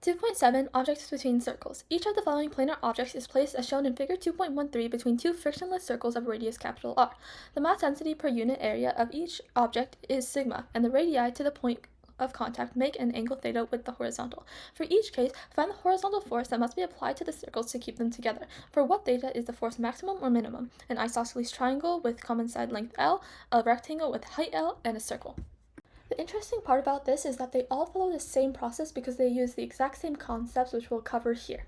2.7 Objects between circles. Each of the following planar objects is placed as shown in figure 2.13 between two frictionless circles of radius capital R. The mass density per unit area of each object is sigma, and the radii to the point of contact make an angle theta with the horizontal. For each case, find the horizontal force that must be applied to the circles to keep them together. For what theta is the force maximum or minimum? An isosceles triangle with common side length L, a rectangle with height L, and a circle. The interesting part about this is that they all follow the same process because they use the exact same concepts, which we'll cover here.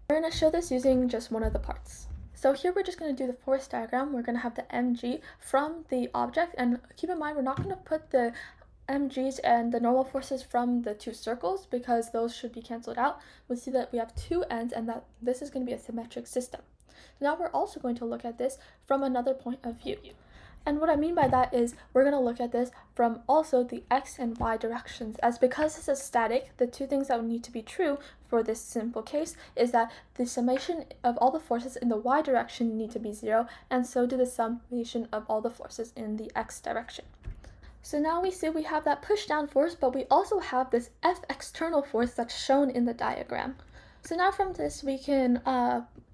We're going to show this using just one of the parts. So here we're just going to do the force diagram. We're going to have the mg from the object, and keep in mind we're not going to put the mg's and the normal forces from the two circles because those should be canceled out. We'll see that we have two ends and that this is going to be a symmetric system. Now we're also going to look at this from another point of view. And what I mean by that is we're going to look at this from also the x and y directions, as because this is static, the two things that would need to be true for this simple case is that the summation of all the forces in the y direction need to be 0, and so do the summation of all the forces in the x direction. So now we see we have that push down force, but we also have this F external force that's shown in the diagram. So now from this we can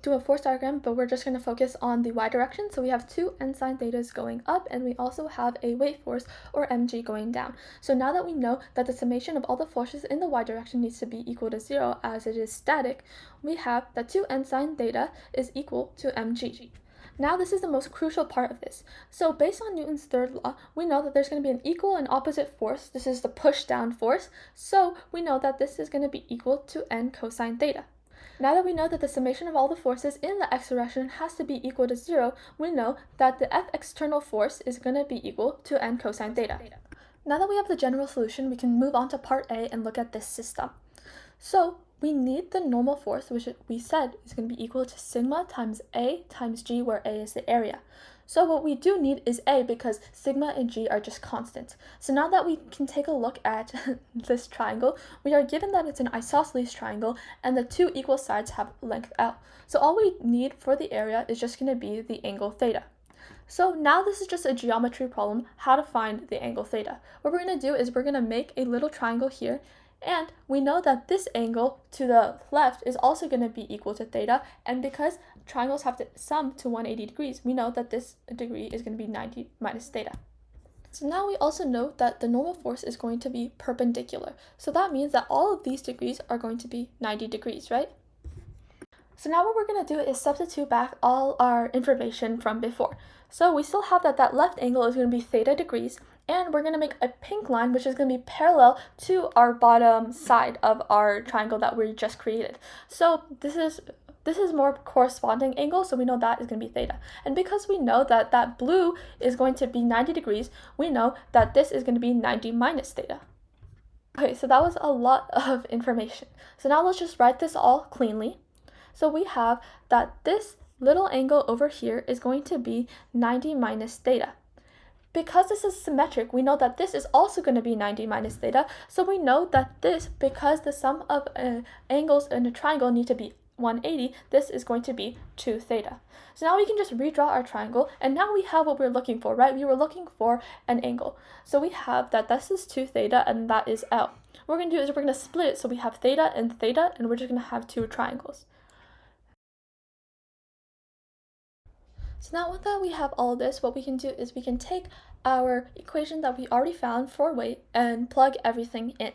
do a force diagram, but we're just going to focus on the y direction. So we have two n sine thetas going up, and we also have a weight force, or mg, going down. So now that we know that the summation of all the forces in the y direction needs to be equal to 0 as it is static, we have that 2 n sine theta is equal to mg. Now this is the most crucial part of this. So based on Newton's third law, we know that there's going to be an equal and opposite force. This is the push down force. So we know that this is going to be equal to n cosine theta. Now that we know that the summation of all the forces in the x direction has to be equal to 0, we know that the F external force is going to be equal to n cosine theta. Now that we have the general solution, we can move on to part A and look at this system. So we need the normal force, which we said is going to be equal to sigma times A times G, where A is the area. So what we do need is A because sigma and G are just constant. So now that we can take a look at this triangle, we are given that it's an isosceles triangle and the two equal sides have length L. So all we need for the area is just going to be the angle theta. So now this is just a geometry problem, how to find the angle theta. What we're going to do is we're going to make a little triangle here, and we know that this angle to the left is also going to be equal to theta, and because triangles have to sum to 180 degrees, we know that this degree is going to be 90 minus theta. So now we also know that the normal force is going to be perpendicular. So that means that all of these degrees are going to be 90 degrees, right? So now what we're going to do is substitute back all our information from before. So we still have that left angle is going to be theta degrees, and we're going to make a pink line which is going to be parallel to our bottom side of our triangle that we just created. So this is more corresponding angle, so we know that is going to be theta. And because we know that that blue is going to be 90 degrees, we know that this is going to be 90 minus theta. Okay, so that was a lot of information. So now let's just write this all cleanly. So we have that this little angle over here is going to be 90 minus theta. Because this is symmetric, we know that this is also going to be 90 minus theta. So we know that this, because the sum of angles in a triangle need to be 180, this is going to be 2 theta. So now we can just redraw our triangle, and now we have what we're looking for, right? We were looking for an angle. So we have that this is 2 theta and that is L. What we're going to do is we're going to split it, so we have theta, and we're just going to have two triangles. So now that we have all this, what we can do is we can take our equation that we already found for weight and plug everything in.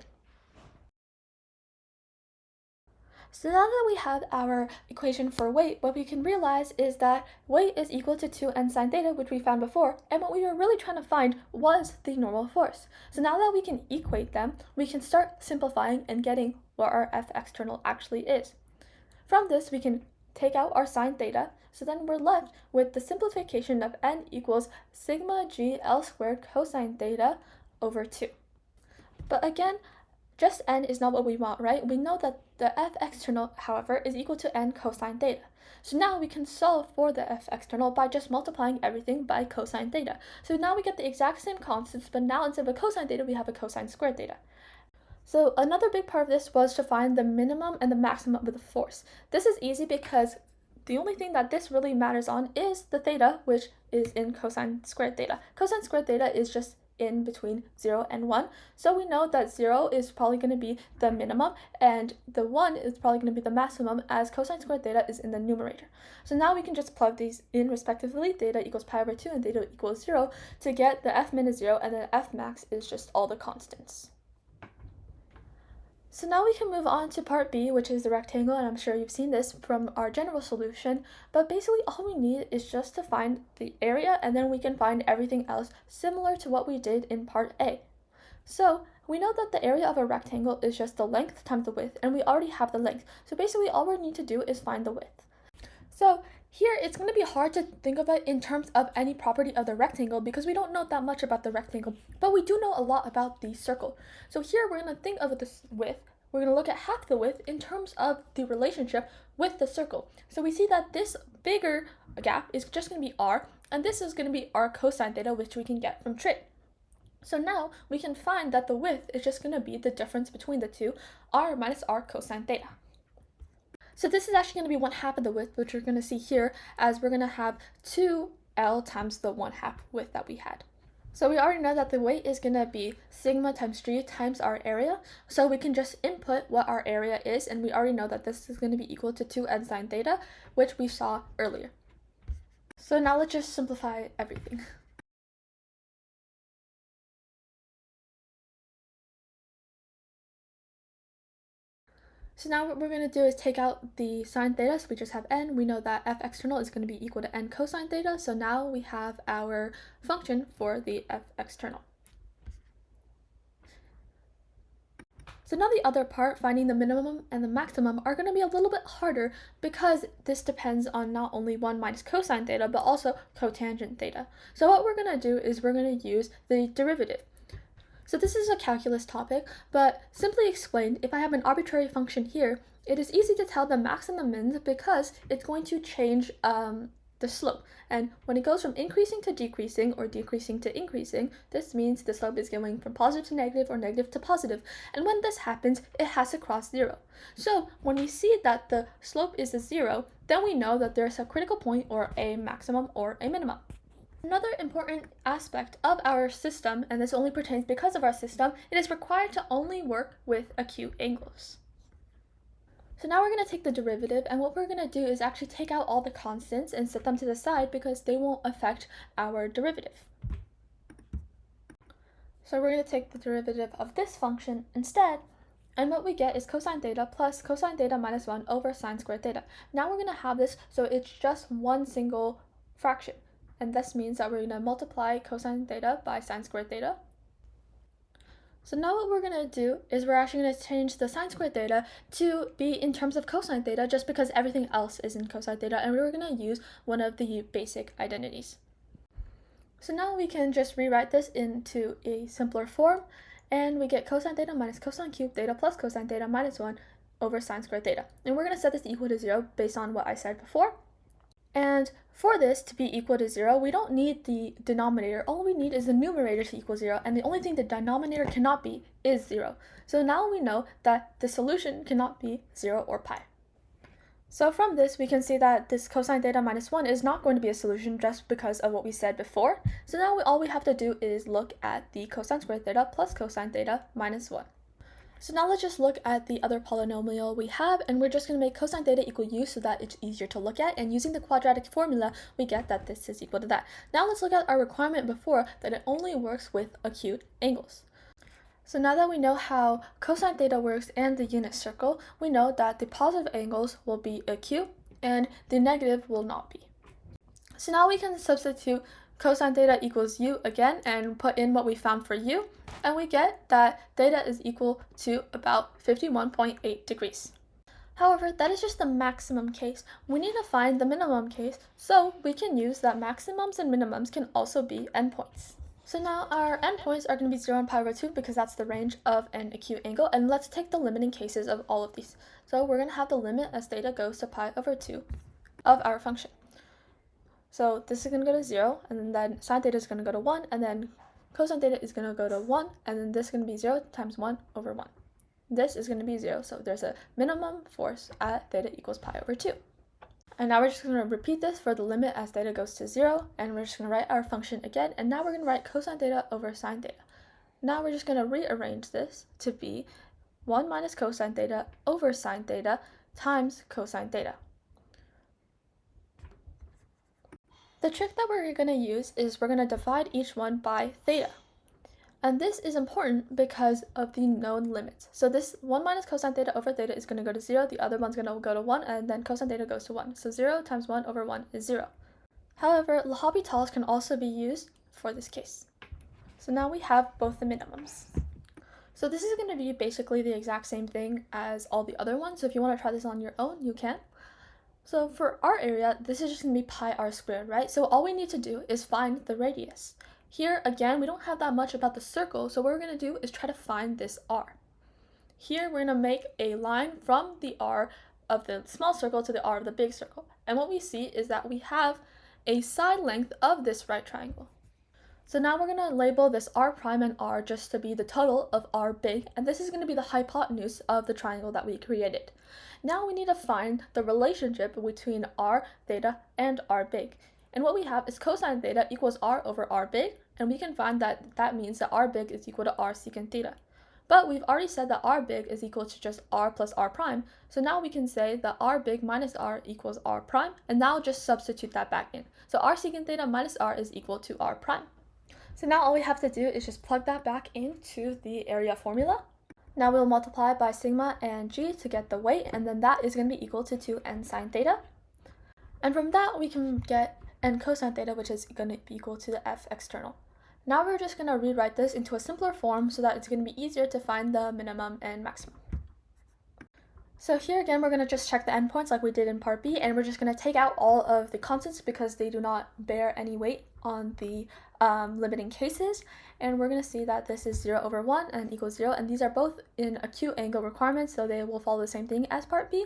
So now that we have our equation for weight, what we can realize is that weight is equal to 2n sine theta, which we found before, and what we were really trying to find was the normal force. So now that we can equate them, we can start simplifying and getting what our F external actually is. From this, we can take out our sine theta, so then we're left with the simplification of n equals sigma g L squared cosine theta over 2. But again, just n is not what we want, right? We know that the F external, however, is equal to n cosine theta. So now we can solve for the F external by just multiplying everything by cosine theta. So now we get the exact same constants, but now instead of a cosine theta, we have a cosine squared theta. So another big part of this was to find the minimum and the maximum of the force. This is easy because the only thing that this really matters on is the theta, which is in cosine squared theta. Cosine squared theta is just in between 0 and 1. So we know that 0 is probably going to be the minimum, and the 1 is probably going to be the maximum, as cosine squared theta is in the numerator. So now we can just plug these in respectively. Theta equals pi over 2 and theta equals 0 to get the f min is 0, and then f max is just all the constants. So now we can move on to part B, which is the rectangle, and I'm sure you've seen this from our general solution, but basically all we need is just to find the area, and then we can find everything else similar to what we did in part A. So we know that the area of a rectangle is just the length times the width, and we already have the length. So basically all we need to do is find the width. So here it's going to be hard to think of it in terms of any property of the rectangle because we don't know that much about the rectangle, but we do know a lot about the circle. So here we're going to think of this width. We're going to look at half the width in terms of the relationship with the circle. So we see that this bigger gap is just going to be r, and this is going to be r cosine theta, which we can get from trig. So now we can find that the width is just going to be the difference between the two, r minus r cosine theta. So this is actually going to be 1/2 of the width, which we're going to see here, as we're going to have 2L times the 1/2 width that we had. So we already know that the weight is going to be sigma times 3 times our area. So we can just input what our area is, and we already know that this is going to be equal to 2n sine theta, which we saw earlier. So now let's just simplify everything. So now what we're going to do is take out the sine theta, so we just have n. We know that f external is going to be equal to n cosine theta, so now we have our function for the f external. So now the other part, finding the minimum and the maximum, are going to be a little bit harder because this depends on not only 1 minus cosine theta, but also cotangent theta. So what we're going to do is we're going to use the derivative. So this is a calculus topic, but simply explained, if I have an arbitrary function here, it is easy to tell the max and the min because it's going to change the slope. And when it goes from increasing to decreasing or decreasing to increasing, this means the slope is going from positive to negative or negative to positive. And when this happens, it has to cross 0. So when we see that the slope is a 0, then we know that there's a critical point or a maximum or a minimum. Another important aspect of our system, and this only pertains because of our system, it is required to only work with acute angles. So now we're going to take the derivative, and what we're going to do is actually take out all the constants and set them to the side because they won't affect our derivative. So we're going to take the derivative of this function instead, and what we get is cosine theta plus cosine theta minus 1 over sine squared theta. Now we're going to have this so it's just one single fraction. And this means that we're going to multiply cosine theta by sine squared theta. So now what we're going to do is we're actually going to change the sine squared theta to be in terms of cosine theta just because everything else is in cosine theta, and we're going to use one of the basic identities. So now we can just rewrite this into a simpler form, and we get cosine theta minus cosine cubed theta plus cosine theta minus 1 over sine squared theta. And we're going to set this equal to 0 based on what I said before. And for this to be equal to 0, we don't need the denominator. All we need is the numerator to equal 0, and the only thing the denominator cannot be is 0. So now we know that the solution cannot be 0 or pi. So from this, we can see that this cosine theta minus 1 is not going to be a solution just because of what we said before. So now all we have to do is look at the cosine squared theta plus cosine theta minus 1. So now let's just look at the other polynomial we have, and we're just going to make cosine theta equal u so that it's easier to look at, and using the quadratic formula, we get that this is equal to that. Now let's look at our requirement before, that it only works with acute angles. So now that we know how cosine theta works and the unit circle, we know that the positive angles will be acute and the negative will not be. So now we can substitute cosine theta equals u again and put in what we found for u, and we get that theta is equal to about 51.8 degrees. However, that is just the maximum case. We need to find the minimum case, so we can use that maximums and minimums can also be endpoints. So now our endpoints are going to be 0 and pi over 2 because that's the range of an acute angle, and let's take the limiting cases of all of these. So we're going to have the limit as theta goes to pi over 2 of our function. So this is going to go to 0, and then sine theta is going to go to 1, and then cosine theta is going to go to 1, and then this is going to be 0 times 1 over 1. This is going to be 0, so there's a minimum force at theta equals pi over 2. And now we're just going to repeat this for the limit as theta goes to 0, and we're just going to write our function again, and now we're going to write cosine theta over sine theta. Now we're just going to rearrange this to be 1 minus cosine theta over sine theta times cosine theta. The trick that we're going to use is we're going to divide each one by theta. And this is important because of the known limits. So this 1 minus cosine theta over theta is going to go to 0, the other one's going to go to 1, and then cosine theta goes to 1. So 0 times 1 over 1 is 0. However, L'Hopital's can also be used for this case. So now we have both the minimums. So this is going to be basically the exact same thing as all the other ones. So if you want to try this on your own, you can. So for our area, this is just going to be pi r squared, right? So all we need to do is find the radius. Here, again, we don't have that much about the circle, so what we're going to do is try to find this r. Here, we're going to make a line from the r of the small circle to the r of the big circle. And what we see is that we have a side length of this right triangle. So now we're going to label this r prime and r just to be the total of r big, and this is going to be the hypotenuse of the triangle that we created. Now we need to find the relationship between r theta and r big. And what we have is cosine theta equals r over r big, and we can find that that means that r big is equal to r secant theta. But we've already said that r big is equal to just r plus r prime, so now we can say that r big minus r equals r prime, and now just substitute that back in. So r secant theta minus r is equal to r prime. So now all we have to do is just plug that back into the area formula. Now we'll multiply by sigma and g to get the weight, and then that is going to be equal to 2n sine theta. And from that we can get n cosine theta, which is going to be equal to the f external. Now we're just going to rewrite this into a simpler form so that it's going to be easier to find the minimum and maximum. So here again, we're going to just check the endpoints like we did in part B, and we're just going to take out all of the constants because they do not bear any weight on the limiting cases. And we're going to see that this is 0 over 1 and equals 0, and these are both in acute angle requirements, so they will follow the same thing as part B.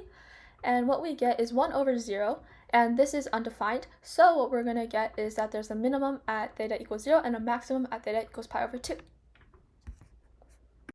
And what we get is 1 over 0, and this is undefined, so what we're going to get is that there's a minimum at theta equals 0 and a maximum at theta equals pi over 2.